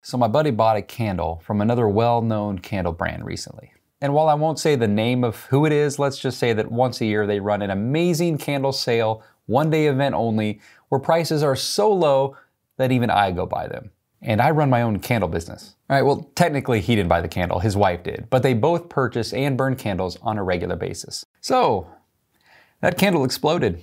So my buddy bought a candle from another well-known candle brand recently. And while I won't say the name of who it is, let's just say that once a year they run an amazing candle sale, one-day event only, where prices are so low that even I go buy them. And I run my own candle business. All right, well, technically he didn't buy the candle, his wife did, but they both purchase and burn candles on a regular basis. So, that candle exploded.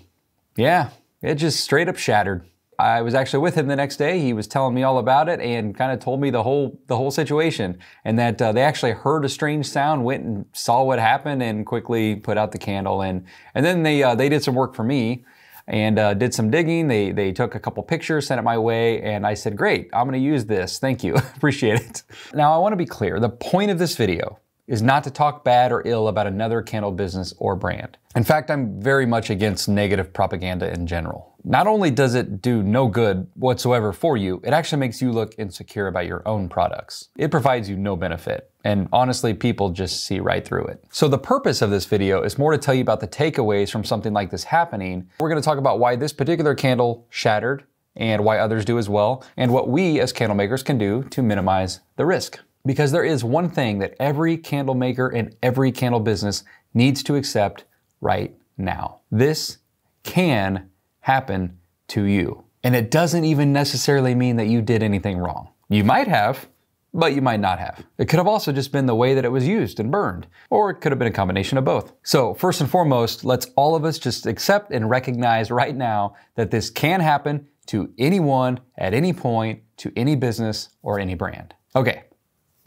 Yeah, it just straight up shattered. I was actually with him the next day. He was telling me all about it and kind of told me the whole situation, and that they actually heard a strange sound, went and saw what happened, and quickly put out the candle. And then they did some work for me and did some digging. They took a couple pictures, sent it my way, and I said, "Great, I'm going to use this. Thank you, appreciate it." Now I want to be clear. The point of this video is not to talk bad or ill about another candle business or brand. In fact, I'm very much against negative propaganda in general. Not only does it do no good whatsoever for you, it actually makes you look insecure about your own products. It provides you no benefit, and honestly, people just see right through it. So the purpose of this video is more to tell you about the takeaways from something like this happening. We're gonna talk about why this particular candle shattered and why others do as well, and what we as candle makers can do to minimize the risk. Because there is one thing that every candle maker and every candle business needs to accept right now. This can happen to you. And it doesn't even necessarily mean that you did anything wrong. You might have, but you might not have. It could have also just been the way that it was used and burned, or it could have been a combination of both. So first and foremost, let's all of us just accept and recognize right now that this can happen to anyone at any point, to any business or any brand. Okay.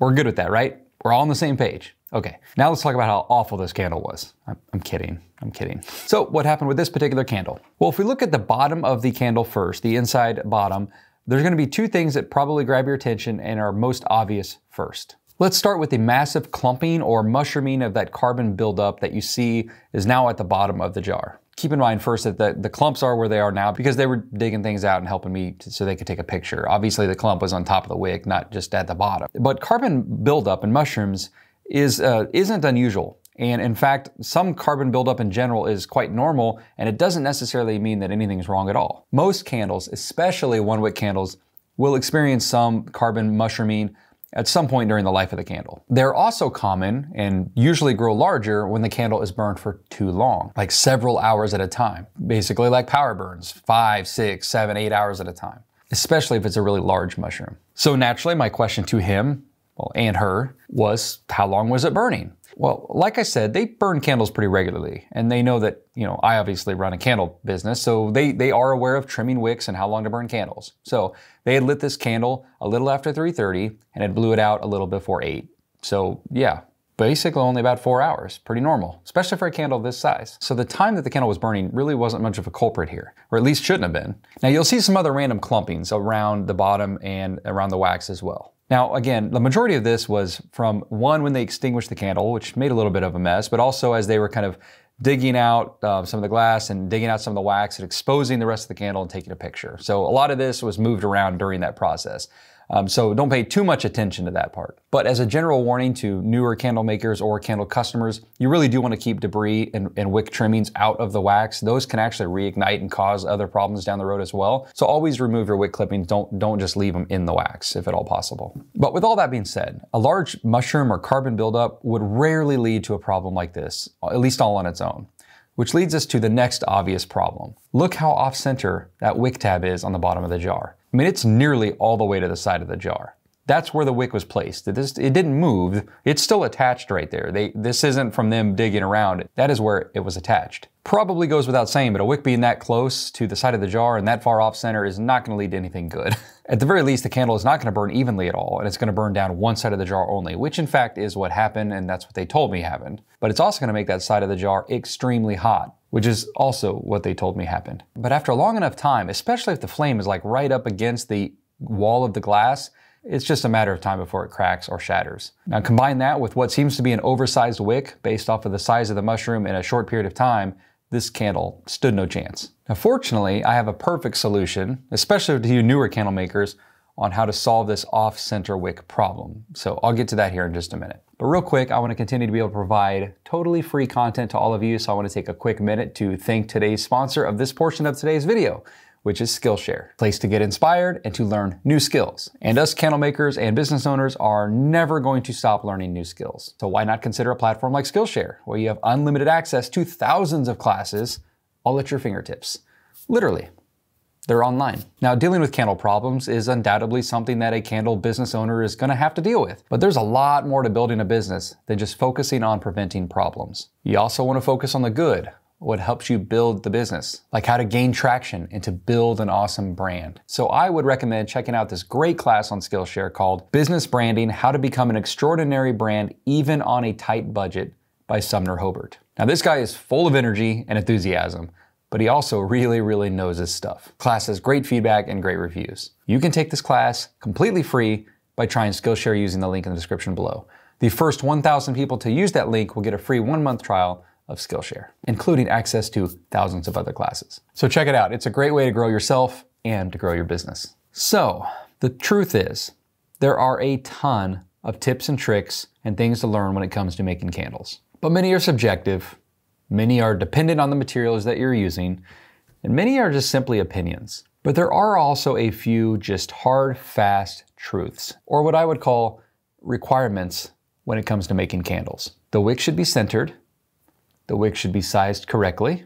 We're good with that, right? We're all on the same page. Okay, now let's talk about how awful this candle was. I'm kidding. So what happened with this particular candle? Well, if we look at the bottom of the candle first, the inside bottom, there's gonna be two things that probably grab your attention and are most obvious first. Let's start with the massive clumping or mushrooming of that carbon buildup that you see is now at the bottom of the jar. Keep in mind first that the clumps are where they are now because they were digging things out and helping me so they could take a picture. Obviously the clump was on top of the wick, not just at the bottom. But carbon buildup in mushrooms isn't unusual. And in fact, some carbon buildup in general is quite normal, and it doesn't necessarily mean that anything's wrong at all. Most candles, especially one-wick candles, will experience some carbon mushrooming at some point during the life of the candle. They're also common and usually grow larger when the candle is burned for too long, like several hours at a time. Basically like power burns, 5, 6, 7, 8 hours at a time, especially if it's a really large mushroom. So naturally, my question to him, and her, was how long was it burning? Well, like I said, they burn candles pretty regularly, and they know that, I obviously run a candle business, so they are aware of trimming wicks and how long to burn candles. So they had lit this candle a little after 3:30, and it blew it out a little before 8. So yeah, basically only about 4 hours. Pretty normal, especially for a candle this size. So the time that the candle was burning really wasn't much of a culprit here, or at least shouldn't have been. Now you'll see some other random clumpings around the bottom and around the wax as well. Now, again, the majority of this was from when they extinguished the candle, which made a little bit of a mess, but also as they were kind of digging out some of the glass and digging out some of the wax and exposing the rest of the candle and taking a picture. So a lot of this was moved around during that process. So don't pay too much attention to that part. But as a general warning to newer candle makers or candle customers, you really do want to keep debris and wick trimmings out of the wax. Those can actually reignite and cause other problems down the road as well. So always remove your wick clippings. Don't just leave them in the wax if at all possible. But with all that being said, a large mushroom or carbon buildup would rarely lead to a problem like this, at least all on its own. Which leads us to the next obvious problem. Look how off-center that wick tab is on the bottom of the jar. I mean, it's nearly all the way to the side of the jar. That's where the wick was placed. It didn't move. It's still attached right there. This isn't from them digging around. That is where it was attached. Probably goes without saying, but a wick being that close to the side of the jar and that far off center is not going to lead to anything good. At the very least, the candle is not going to burn evenly at all, and it's going to burn down one side of the jar only, which in fact is what happened, and that's what they told me happened. But it's also going to make that side of the jar extremely hot, which is also what they told me happened. But after a long enough time, especially if the flame is like right up against the wall of the glass, it's just a matter of time before it cracks or shatters. Now combine that with what seems to be an oversized wick based off of the size of the mushroom in a short period of time, this candle stood no chance. Now fortunately, I have a perfect solution, especially to you newer candle makers, on how to solve this off-center wick problem. So I'll get to that here in just a minute. But real quick, I want to continue to be able to provide totally free content to all of you, so I want to take a quick minute to thank today's sponsor of this portion of today's video, which is Skillshare, a place to get inspired and to learn new skills. And us candle makers and business owners are never going to stop learning new skills. So why not consider a platform like Skillshare, where you have unlimited access to thousands of classes all at your fingertips? Literally. They're online. Now, dealing with candle problems is undoubtedly something that a candle business owner is going to have to deal with. But there's a lot more to building a business than just focusing on preventing problems. You also want to focus on the good, what helps you build the business, like how to gain traction and to build an awesome brand. So I would recommend checking out this great class on Skillshare called Business Branding: How to Become an Extraordinary Brand Even on a Tight Budget by Sumner Hobart. Now, this guy is full of energy and enthusiasm, but he also really knows his stuff. Class has great feedback and great reviews. You can take this class completely free by trying Skillshare using the link in the description below. The first 1,000 people to use that link will get a free 1-month trial of Skillshare, including access to thousands of other classes. So check it out. It's a great way to grow yourself and to grow your business. So the truth is, there are a ton of tips and tricks and things to learn when it comes to making candles. But many are subjective. Many are dependent on the materials that you're using, and many are just simply opinions. But there are also a few just hard, fast truths, or what I would call requirements when it comes to making candles. The wick should be centered, the wick should be sized correctly,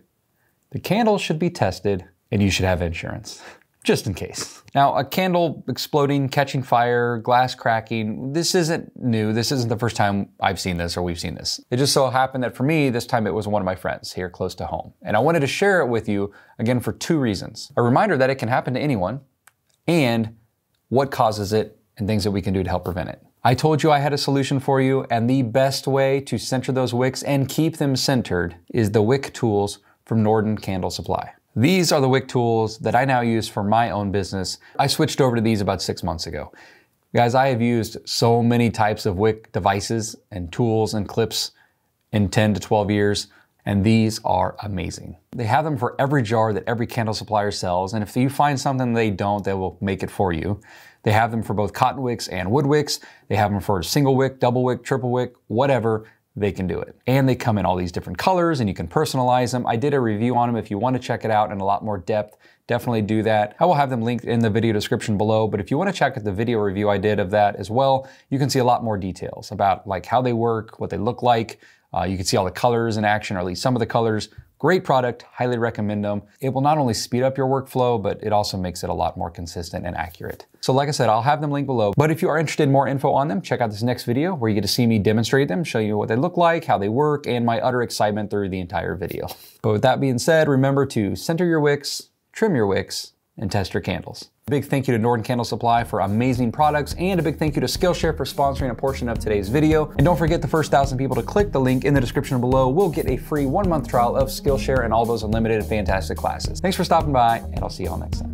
the candle should be tested, and you should have insurance. Just in case. Now, a candle exploding, catching fire, glass cracking, this isn't new. This isn't the first time I've seen this or we've seen this. It just so happened that for me, this time it was one of my friends here close to home. And I wanted to share it with you, again, for 2 reasons. A reminder that it can happen to anyone, and what causes it, and things that we can do to help prevent it. I told you I had a solution for you, and the best way to center those wicks and keep them centered is the wick tools from Norden Candle Supply. These are the wick tools that I now use for my own business. I switched over to these about 6 months ago. Guys, I have used so many types of wick devices and tools and clips in 10 to 12 years, and these are amazing. They have them for every jar that every candle supplier sells, and if you find something they don't, they will make it for you. They have them for both cotton wicks and wood wicks. They have them for single wick, double wick, triple wick, whatever. They can do it. And they come in all these different colors and you can personalize them. I did a review on them. If you want to check it out in a lot more depth, definitely do that. I will have them linked in the video description below, but if you want to check out the video review I did of that as well, you can see a lot more details about like how they work, what they look like. You can see all the colors in action, or at least some of the colors. Great product, highly recommend them. It will not only speed up your workflow, but it also makes it a lot more consistent and accurate. So like I said, I'll have them linked below. But if you are interested in more info on them, check out this next video where you get to see me demonstrate them, show you what they look like, how they work, and my utter excitement through the entire video. But with that being said, remember to center your wicks, trim your wicks, and test your candles. A big thank you to Norden Candle Supply for amazing products, and a big thank you to Skillshare for sponsoring a portion of today's video. And don't forget, the first 1,000 people to click the link in the description below will get a free 1-month trial of Skillshare and all those unlimited and fantastic classes. Thanks for stopping by, and I'll see you all next time.